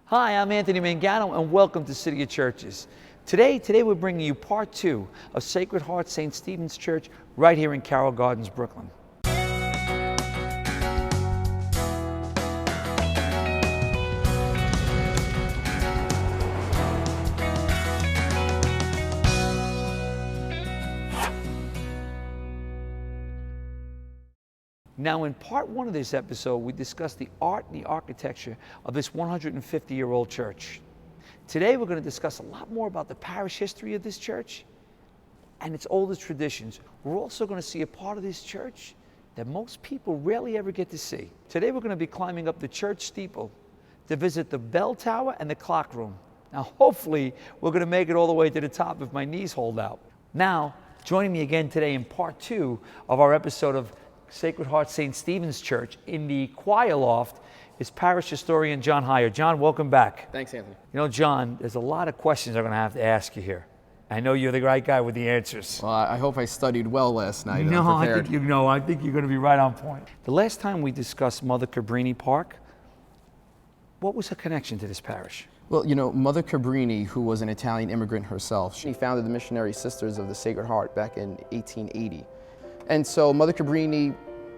Hi, I'm Anthony Mangano, and welcome to City of Churches. Today we're bringing you part 2 of Sacred Heart St. Stephen's Church right here in Carroll Gardens, Brooklyn. Now, in part 1 of this episode, we discussed the art and the architecture of this 150-year-old church. Today, we're going to discuss a lot more about the parish history of this church and its oldest traditions. We're also going to see a part of this church that most people rarely ever get to see. Today, we're going to be climbing up the church steeple to visit the bell tower and the clock room. Now, hopefully, we're going to make it all the way to the top if my knees hold out. Now, joining me again today in part 2 of our episode of Sacred Heart St. Stephen's Church in the choir loft is Parish Historian John Heyer. John, welcome back. Thanks, Anthony. You know, John, there's a lot of questions I'm going to have to ask you here. I know you're the right guy with the answers. Well, I hope I studied well last night. No, I think you're going to be right on point. The last time we discussed Mother Cabrini Park, what was her connection to this parish? Well, you know, Mother Cabrini, who was an Italian immigrant herself, she founded the Missionary Sisters of the Sacred Heart back in 1880. And so Mother Cabrini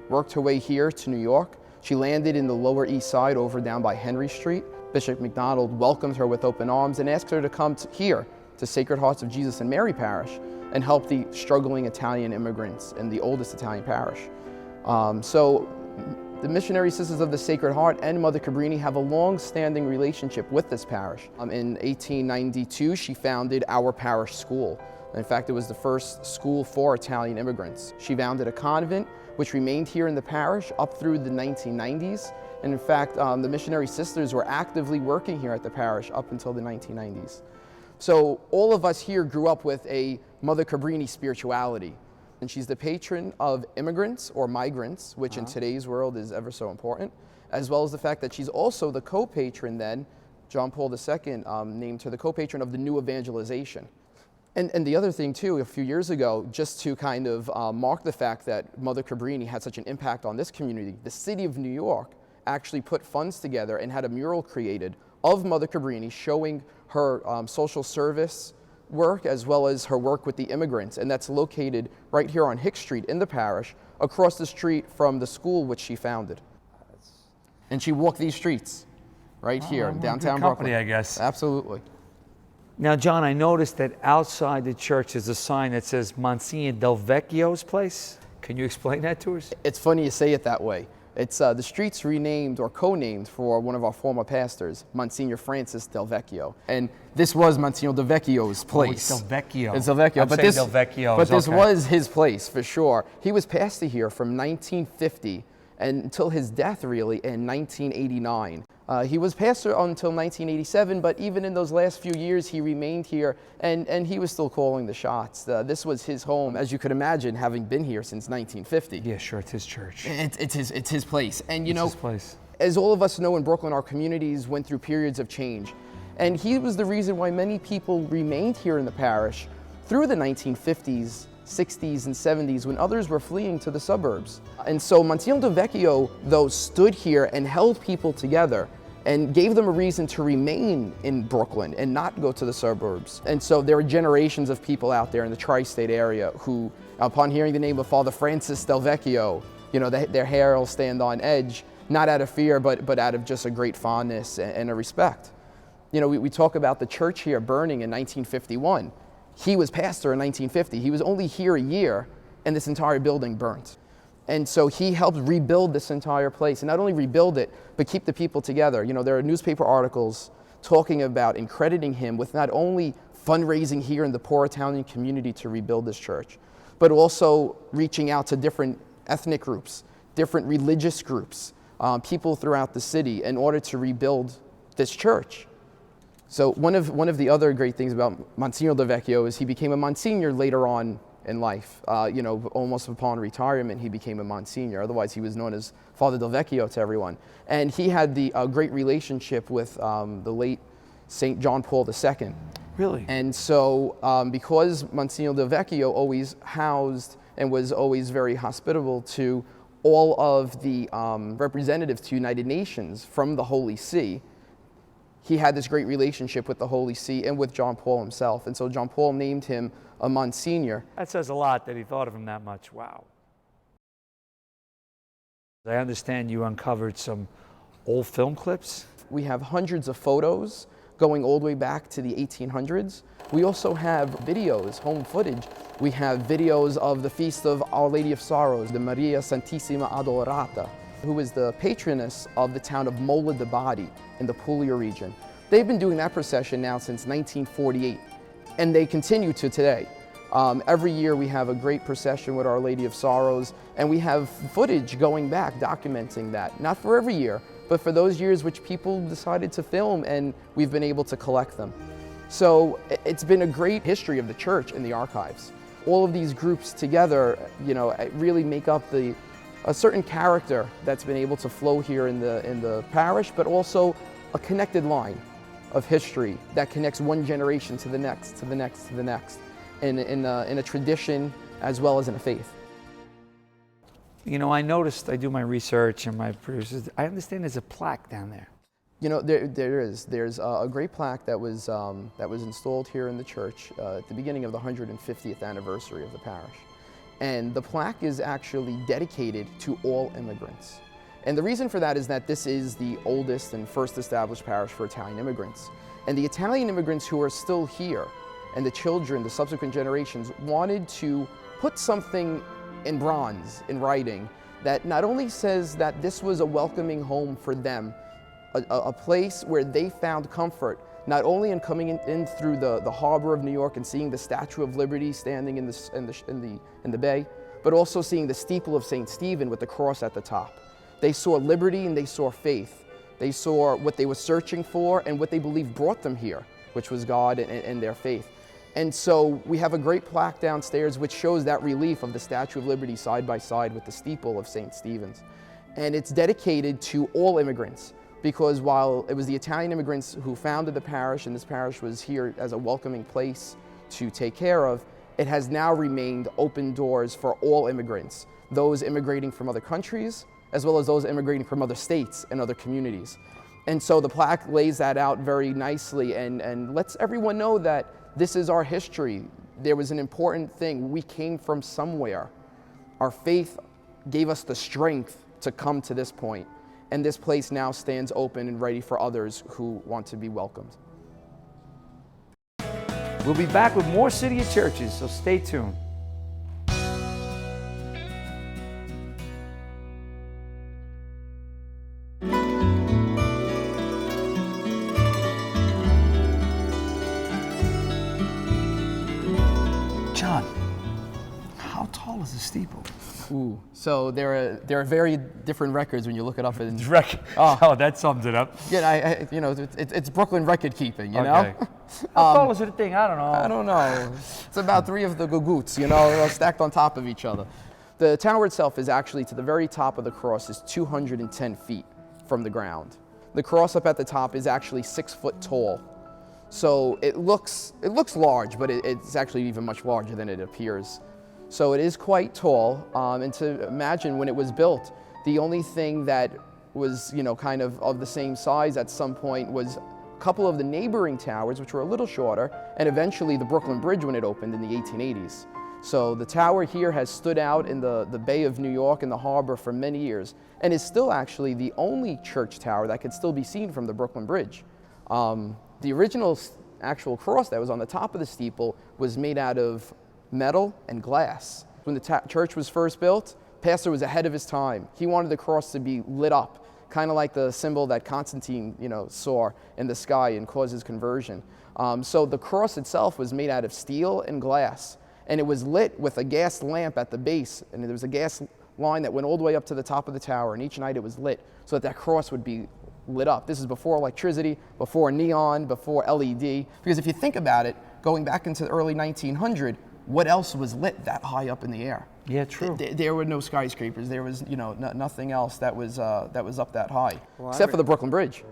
worked her way here to New York. She landed in the Lower East Side over down by Henry Street. Bishop McDonald welcomed her with open arms and asked her to come here to Sacred Hearts of Jesus and Mary Parish and help the struggling Italian immigrants in the oldest Italian parish. So the Missionary Sisters of the Sacred Heart and Mother Cabrini have a long-standing relationship with this parish. In 1892, she founded our parish school. In fact, it was the first school for Italian immigrants. She founded a convent, which remained here in the parish up through the 1990s. And in fact, the Missionary Sisters were actively working here at the parish up until the 1990s. So all of us here grew up with a Mother Cabrini spirituality. And she's the patron of immigrants or migrants, which in today's world is ever so important, as well as the fact that she's also the co-patron then, John Paul II named her the co-patron of the new evangelization. And the other thing too, a few years ago, just to kind of mark the fact that Mother Cabrini had such an impact on this community, the city of New York actually put funds together and had a mural created of Mother Cabrini showing her social service work as well as her work with the immigrants. And that's located right here on Hicks Street in the parish, across the street from the school which she founded. And she walked these streets right here in downtown Brooklyn. I guess. Absolutely. Now, John, I noticed that outside the church is a sign that says Msgr Del Vecchio's place. Can you explain that to us? It's funny you say it that way. It's the street's renamed or co-named for one of our former pastors, Msgr Francis Del Vecchio. And this was Msgr Del Vecchio's place. Oh, it's Del Vecchio. It's Del Vecchio. But this was his place for sure. He was pastor here from 1950 and until his death really in 1989. He was pastor until 1987, but even in those last few years, he remained here, and he was still calling the shots. This was his home, as you could imagine, having been here since 1950. Yeah, sure, it's his church. It's his place. And you know, his place. As all of us know in Brooklyn, our communities went through periods of change. And he was the reason why many people remained here in the parish through the 1950s, 60s, and 70s when others were fleeing to the suburbs. And so Msgr Del Vecchio, though, stood here and held people together and gave them a reason to remain in Brooklyn and not go to the suburbs. And so there are generations of people out there in the tri-state area who, upon hearing the name of Father Francis Del Vecchio, you know, their hair will stand on edge, not out of fear, but out of just a great fondness and a respect. You know, we talk about the church here burning in 1951. He was pastor in 1950. He was only here a year, and this entire building burnt. And so he helped rebuild this entire place, and not only rebuild it, but keep the people together. You know, there are newspaper articles talking about and crediting him with not only fundraising here in the poor Italian community to rebuild this church, but also reaching out to different ethnic groups, different religious groups, people throughout the city in order to rebuild this church. So one of the other great things about Msgr Del Vecchio is he became a Monsignor later on in life. You know, almost upon retirement, he became a Monsignor. Otherwise, he was known as Father Del Vecchio to everyone. And he had the great relationship with the late St. John Paul II. Really? And so because Msgr Del Vecchio always housed and was always very hospitable to all of the representatives to United Nations from the Holy See, he had this great relationship with the Holy See and with John Paul himself. And so John Paul named him a Msgr. That says a lot that he thought of him that much. Wow. I understand you uncovered some old film clips. We have hundreds of photos going all the way back to the 1800s. We also have videos, home footage. We have videos of the Feast of Our Lady of Sorrows, the Maria Santissima Adorata, who is the patroness of the town of Mola de Bari in the Puglia region. They've been doing that procession now since 1948, and they continue to today. Every year we have a great procession with Our Lady of Sorrows, and we have footage going back documenting that, not for every year, but for those years which people decided to film, and we've been able to collect them. So it's been a great history of the church in the archives. All of these groups together, really make up a certain character that's been able to flow here in the parish, but also a connected line of history that connects one generation to the next, to the next, to the next, in a tradition as well as in a faith. I noticed, I do my research and my producers, I understand there's a plaque down there. There is. There's a great plaque that was installed here in the church at the beginning of the 150th anniversary of the parish. And the plaque is actually dedicated to all immigrants. And the reason for that is that this is the oldest and first established parish for Italian immigrants. And the Italian immigrants who are still here, and the children, the subsequent generations, wanted to put something in bronze, in writing, that not only says that this was a welcoming home for them, a place where they found comfort, not only in coming in through the harbor of New York and seeing the Statue of Liberty standing in the bay, but also seeing the steeple of St. Stephen with the cross at the top. They saw liberty and they saw faith. They saw what they were searching for and what they believed brought them here, which was God and their faith. And so we have a great plaque downstairs which shows that relief of the Statue of Liberty side by side with the steeple of St. Stephen's. And it's dedicated to all immigrants, because while it was the Italian immigrants who founded the parish, and this parish was here as a welcoming place to take care of, it has now remained open doors for all immigrants, those immigrating from other countries, as well as those immigrating from other states and other communities. And so the plaque lays that out very nicely and lets everyone know that this is our history. There was an important thing. We came from somewhere. Our faith gave us the strength to come to this point. And this place now stands open and ready for others who want to be welcomed. We'll be back with more City of Churches, so stay tuned. John, how tall is the steeple? Ooh, so there are very different records when you look it up. Oh, that sums it up. Yeah, it's Brooklyn record keeping, you Okay. know? How tall is it thing? I don't know. I don't know. It's about 3 of the gugoots, stacked on top of each other. The tower itself is actually, to the very top of the cross, is 210 feet from the ground. The cross up at the top is actually 6 foot tall. So it looks large, but it's actually even much larger than it appears. So it is quite tall, and to imagine when it was built, the only thing that was, kind of the same size at some point was a couple of the neighboring towers, which were a little shorter, and eventually the Brooklyn Bridge when it opened in the 1880s. So the tower here has stood out in the Bay of New York and the harbor for many years, and is still actually the only church tower that could still be seen from the Brooklyn Bridge. The original actual cross that was on the top of the steeple was made out of metal and glass. When the church was first built, pastor was ahead of his time. He wanted the cross to be lit up, kind of like the symbol that Constantine, saw in the sky and caused his conversion. So the cross itself was made out of steel and glass, and it was lit with a gas lamp at the base, and there was a gas line that went all the way up to the top of the tower, and each night it was lit so that cross would be lit up. This is before electricity, before neon, before LED. Because if you think about it, going back into the early 1900, what else was lit that high up in the air? Yeah, true. There were no skyscrapers. There was, nothing else that was up that high, except for the Brooklyn Bridge.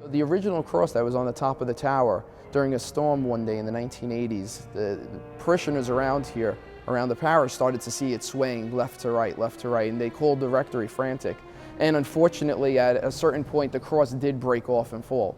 The original cross that was on the top of the tower during a storm one day in the 1980s, the parishioners around the parish started to see it swaying left to right, and they called the rectory frantic. And unfortunately, at a certain point, the cross did break off and fall.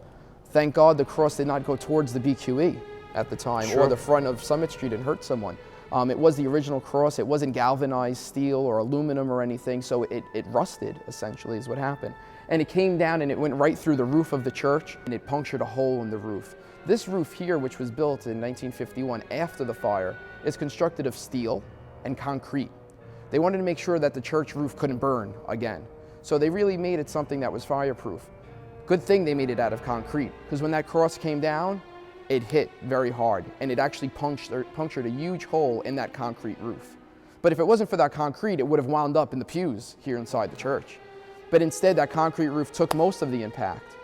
Thank God the cross did not go towards the BQE at the time, or the front of Summit Street and hurt someone. It was the original cross. It wasn't galvanized steel or aluminum or anything, so it rusted, essentially, is what happened. And it came down and it went right through the roof of the church, and it punctured a hole in the roof. This roof here, which was built in 1951 after the fire, is constructed of steel and concrete. They wanted to make sure that the church roof couldn't burn again. So they really made it something that was fireproof. Good thing they made it out of concrete, because when that cross came down, it hit very hard, and it actually punctured a huge hole in that concrete roof. But if it wasn't for that concrete, it would have wound up in the pews here inside the church. But instead, that concrete roof took most of the impact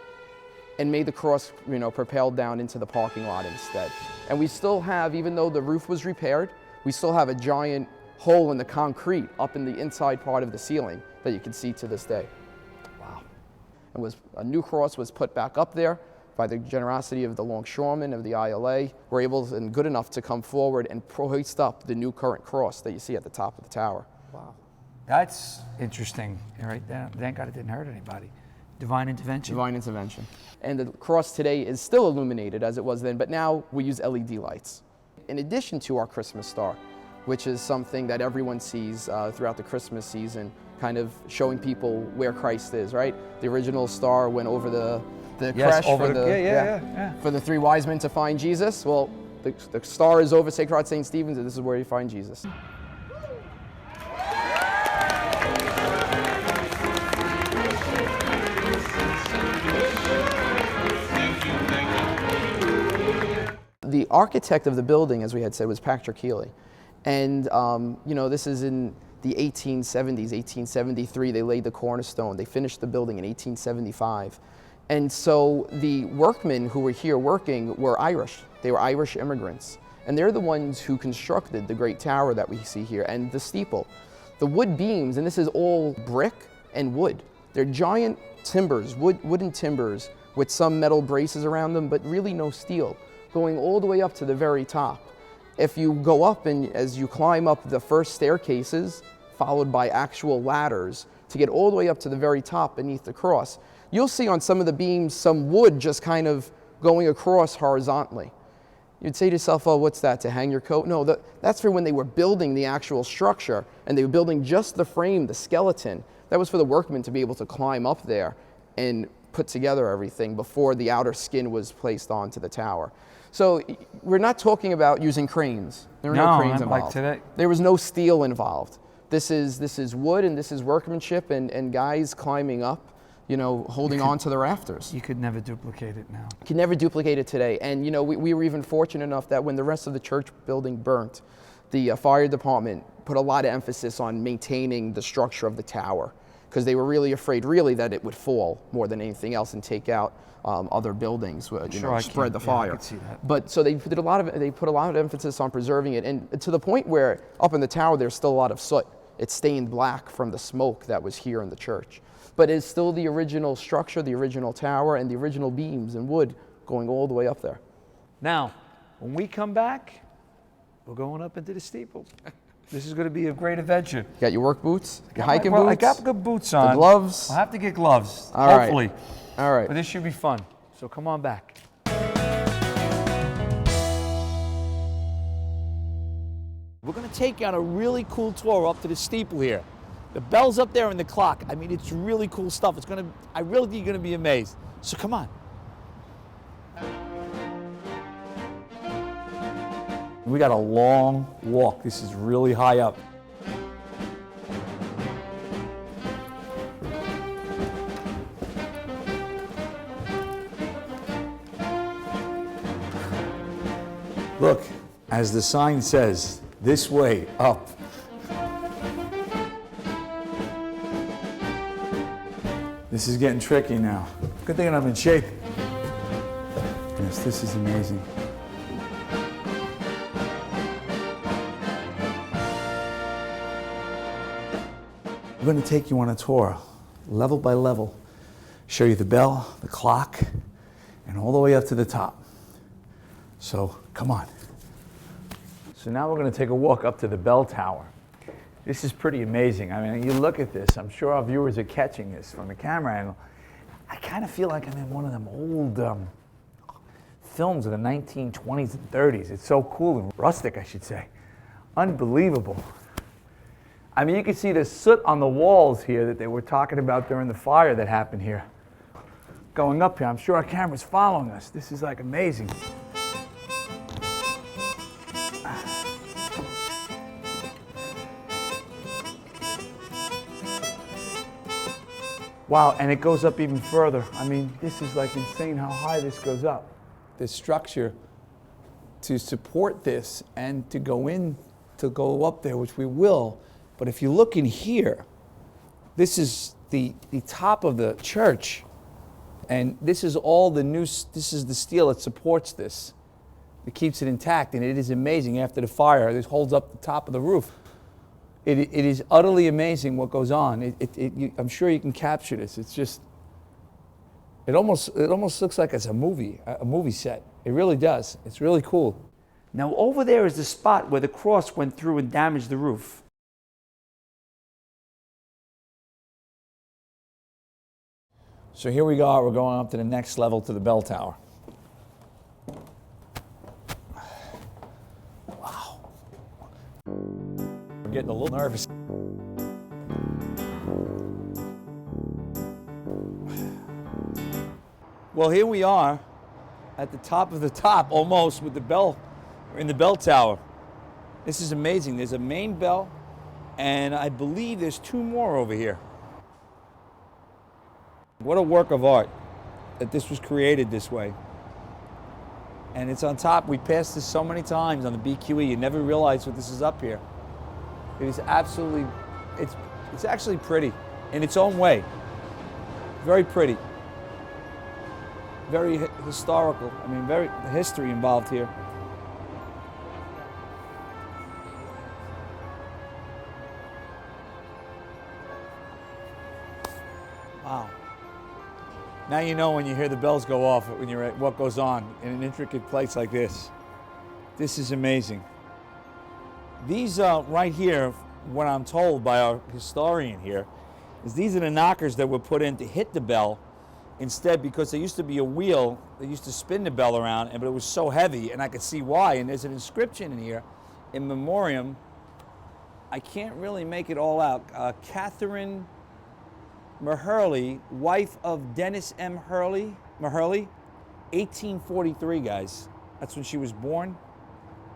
and made the cross, propelled down into the parking lot instead. And we still have, even though the roof was repaired, we still have a giant hole in the concrete up in the inside part of the ceiling that you can see to this day. Wow. A new cross was put back up there by the generosity of the longshoremen of the ILA. Were able and good enough to come forward and hoist up the new current cross that you see at the top of the tower. Wow. That's interesting. Right there. Thank God it didn't hurt anybody. Divine intervention. Divine intervention. And the cross today is still illuminated as it was then, but now we use LED lights. In addition to our Christmas star, which is something that everyone sees throughout the Christmas season, kind of showing people where Christ is, right? The original star went over the Yes, crèche for the three wise men to find Jesus. Well, the star is over Sacred Heart St. Stephen's, and this is where you find Jesus. The architect of the building, as we had said, was Patrick Healy. And, this is in the 1870s, 1873, they laid the cornerstone. They finished the building in 1875. And so the workmen who were here working were Irish. They were Irish immigrants. And they're the ones who constructed the great tower that we see here and the steeple. The wood beams, and this is all brick and wood. They're giant timbers, wooden timbers with some metal braces around them, but really no steel, going all the way up to the very top. If you go up and as you climb up the first staircases, followed by actual ladders, to get all the way up to the very top beneath the cross, you'll see on some of the beams some wood just kind of going across horizontally. You'd say to yourself, oh, what's that, to hang your coat? No, that's for when they were building the actual structure, and they were building just the frame, the skeleton. That was for the workmen to be able to climb up there and put together everything before the outer skin was placed onto the tower. So we're not talking about using cranes. There were no cranes involved. Like today. There was no steel involved. This is wood, and this is workmanship, and guys climbing up, holding on to the rafters. You could never duplicate it now. You could never duplicate it today. And we were even fortunate enough that when the rest of the church building burnt, the fire department put a lot of emphasis on maintaining the structure of the tower, because they were really afraid that it would fall more than anything else and take out other buildings, spread the fire. I could see that. But so they put a lot of emphasis on preserving it, and to the point where up in the tower there's still a lot of soot. It's stained black from the smoke that was here in the church. But it's still the original structure, the original tower, and the original beams and wood going all the way up there. Now, when we come back, we're going up into the steeple. This is going to be a great adventure. You got your work boots, your hiking boots? I got good boots on. The gloves? I'll have to get gloves, All right. hopefully. All right. But this should be fun. So come on back. We're going to take you on a really cool tour up to the steeple here. The bell's up there and the clock. I mean, it's really cool stuff. I really think you're going to be amazed. So come on. We got a long walk. This is really high up. Look, as the sign says, this way up. This is getting tricky now. Good thing I'm in shape. Yes, this is amazing. We're going to take you on a tour, level by level, show you the bell, the clock, and all the way up to the top. So come on. So now we're going to take a walk up to the bell tower. This is pretty amazing. I mean, you look at this, I'm sure our viewers are catching this from the camera angle. I kind of feel like I'm in one of them old films of the 1920s and 30s. It's so cool and rustic, I should say. Unbelievable. I mean, you can see the soot on the walls here that they were talking about during the fire that happened here. Going up here, I'm sure our camera's following us. This is like amazing. Wow, and it goes up even further. I mean, this is like insane how high this goes up. The structure to support this and to go up there, which we will. But if you look in here, this is the top of the church. And this is all this is the steel that supports this. It keeps it intact, and it is amazing. After the fire, this holds up the top of the roof. It is utterly amazing what goes on. I'm sure you can capture this. It's just, it almost looks like it's a movie set. It really does. It's really cool. Now over there is the spot where the cross went through and damaged the roof. So here we go. We're going up to the next level, to the bell tower. Wow. We're getting a little nervous. Well, here we are at the top of the top, almost, with the bell. We're in the bell tower. This is amazing. There's a main bell, and I believe there's two more over here. What a work of art that this was created this way. And it's on top. We passed this so many times on the BQE. You never realize what this is up here. It is absolutely, it's actually pretty in its own way. Very pretty. Very historical. I mean, very history involved here. Wow. Now you know when you hear the bells go off, when you're at what goes on in an intricate place like this. This is amazing. These right here, what I'm told by our historian here, is these are the knockers that were put in to hit the bell instead, because there used to be a wheel that used to spin the bell around, but it was so heavy, and I could see why. And there's an inscription in here, in memoriam. I can't really make it all out. Catherine Maherly, wife of Dennis M. Maherly, 1843, guys. That's when she was born.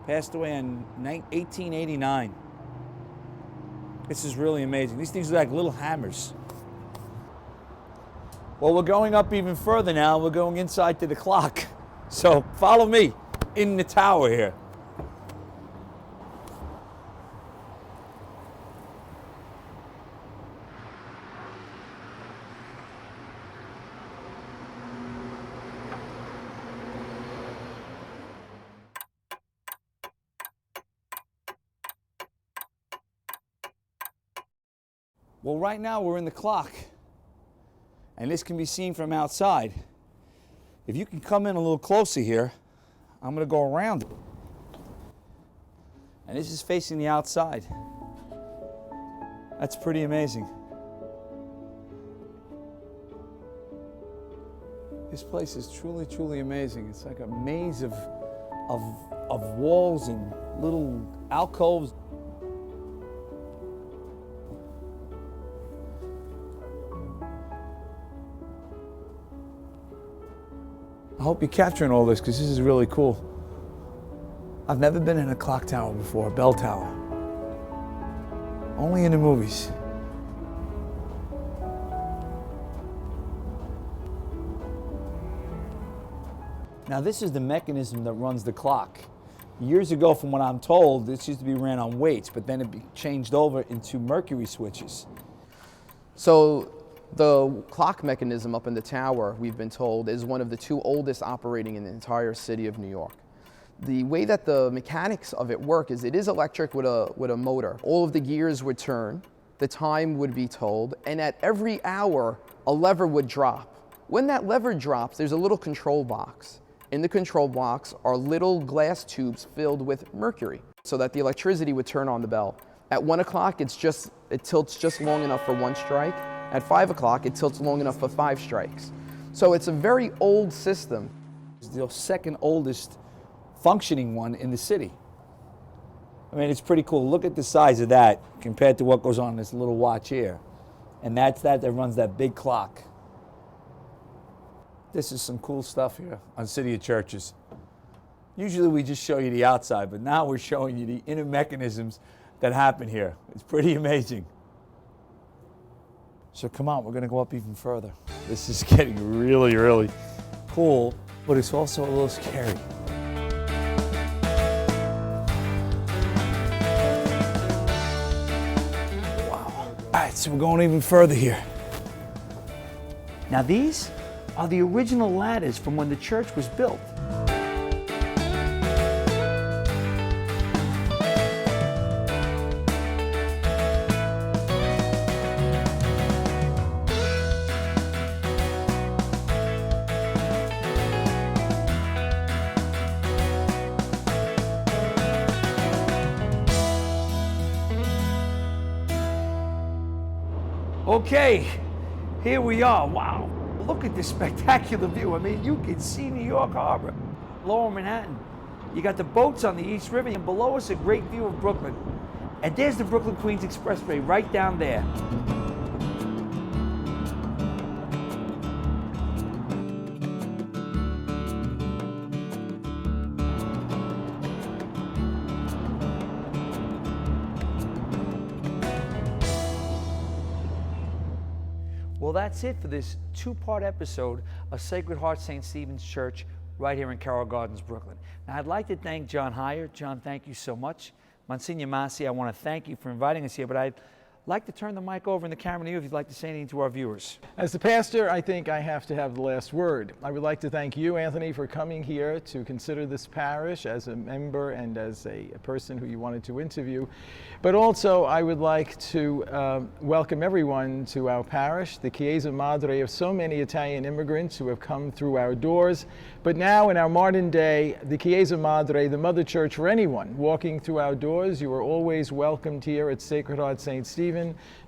Passed away in 1889. This is really amazing. These things are like little hammers. Well, we're going up even further now. We're going inside to the clock. So follow me in the tower here. Well, right now we're in the clock, and this can be seen from outside. If you can come in a little closer here, I'm going to go around it. And this is facing the outside. That's pretty amazing. This place is truly, truly amazing. It's like a maze of walls and little alcoves. I hope you're capturing all this, because this is really cool. I've never been in a clock tower before, a bell tower. Only in the movies. Now this is the mechanism that runs the clock. Years ago, from what I'm told, this used to be ran on weights, but then it changed over into mercury switches. So the clock mechanism up in the tower, we've been told, is one of the two oldest operating in the entire city of New York. The way that the mechanics of it work is it is electric with a motor. All of the gears would turn, the time would be told, and at every hour, a lever would drop. When that lever drops, there's a little control box. In the control box are little glass tubes filled with mercury so that the electricity would turn on the bell. At 1 o'clock, it tilts just long enough for 1 strike. At 5 o'clock, it tilts long enough for 5 strikes. So it's a very old system. It's the second oldest functioning one in the city. I mean, it's pretty cool. Look at the size of that compared to what goes on in this little watch here. And that's that runs that big clock. This is some cool stuff here on City of Churches. Usually we just show you the outside, but now we're showing you the inner mechanisms that happen here. It's pretty amazing. So come on, we're going to go up even further. This is getting really, really cool, but it's also a little scary. Wow. All right, so we're going even further here. Now these are the original ladders from when the church was built. Okay, here we are. Wow, look at this spectacular view. I mean, you can see New York Harbor, Lower Manhattan. You got the boats on the East River, and below us a great view of Brooklyn. And there's the Brooklyn-Queens Expressway right down there. Well, that's it for this 2-part episode of Sacred Heart St. Stephen's Church right here in Carroll Gardens, Brooklyn. Now, I'd like to thank John Heyer. John, thank you so much. Msgr Massi, I want to thank you for inviting us here, but I'd like to turn the mic over and the camera to you if you'd like to say anything to our viewers. As the pastor, I think I have to have the last word. I would like to thank you, Anthony, for coming here to consider this parish as a member and as a person who you wanted to interview. But also, I would like to welcome everyone to our parish, the Chiesa Madre of so many Italian immigrants who have come through our doors. But now, in our modern day, the Chiesa Madre, the Mother Church for anyone walking through our doors, you are always welcomed here at Sacred Heart St. Stephen,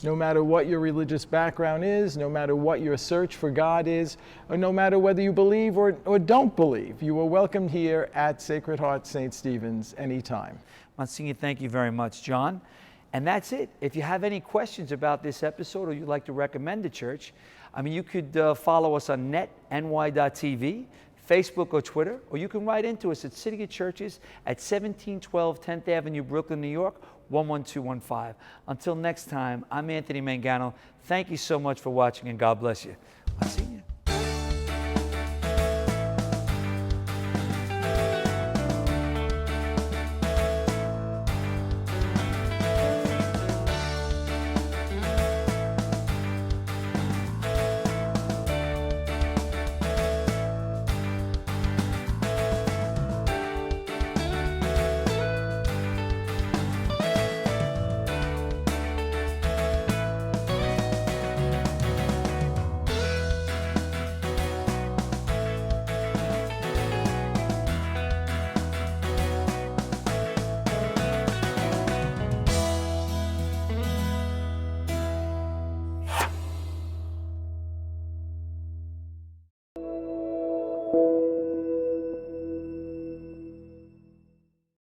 no matter what your religious background is, no matter what your search for God is, or no matter whether you believe or don't believe. You are welcomed here at Sacred Heart St. Stephen's anytime. Msgr, thank you very much, John. And that's it. If you have any questions about this episode or you'd like to recommend a church, I mean, you could follow us on netny.tv, Facebook or Twitter, or you can write into us at City of Churches at 1712 10th Avenue, Brooklyn, New York, 11215. Until next time, I'm Anthony Mangano. Thank you so much for watching, and God bless you. Massi?